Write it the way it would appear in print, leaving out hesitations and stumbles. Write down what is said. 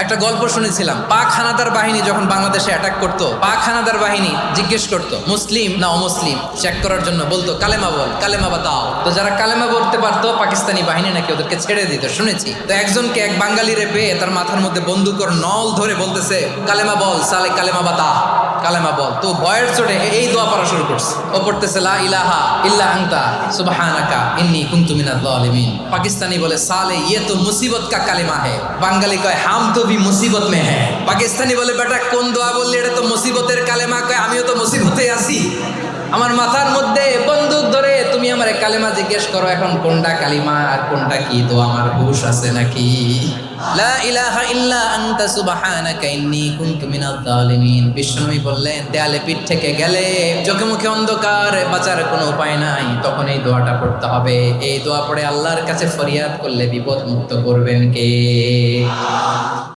একটা গল্প শুনেছিলাম, পাক হানাদার বাহিনী যখন বাংলাদেশে অ্যাটাক করতো, পাক হানাদার বাহিনী জিজ্ঞেস করতো মুসলিম না অমুসলিম চেক করার জন্য, বলতো কালেমা বল, কালেমা বাতাও। তো যারা কালেমা বলতে পারতো পাকিস্তানি বাহিনী নাকি ওদেরকে ছেড়ে দিত, শুনেছি। তো একজনকে এক বাঙালিরে পেয়ে তার মাথার মধ্যে বন্দুকর নল ধরে বলতেছে কালেমা বল সালে, কালেমা বাতা, কালেমা বল। তো ভয়ের চোটে এই দোয়া পড়া শুরু করছে। ও পড়তেছে লা ইলাহা ইল্লা আনতা সুবহানাকা ইন্নী কুনতু মিনাজ জালিমিন। পাকিস্তানি বলে সালে ইয়ে তো মুসিবত কা কালেমা হে। বাঙালি কয় হাম তো ভি মুসিবত মে হ্যাঁ। পাকিস্তানি বলে বেটা কোন দোয়া বললি, এটা তো মুসিবতের কালেমা। কয় আমিও তো মুসিবতে আছি, আমার মাথার মধ্যে বন্দুক ধরে তুমি আমার কালেমা জিজ্ঞেস করো, এখন কোনটা কালিমা আর কোনটা কি দোয়া আমার হুশ আছে নাকি? লা ইলাহা ইল্লা আনতা সুবহানাকা ইন্নী কুনতু মিনাজ জালিমিন। বিষ্ণুনবী বললেন দেয়ালে পিঠ থেকে গেলে, চোখে মুখে অন্ধকার, বাঁচার কোনো উপায় নাই, তখন এই দোয়াটা পড়তে হবে। এই দোয়া পড়ে আল্লাহর কাছে ফরিয়াদ করলে বিপদ মুক্ত করবেন কে?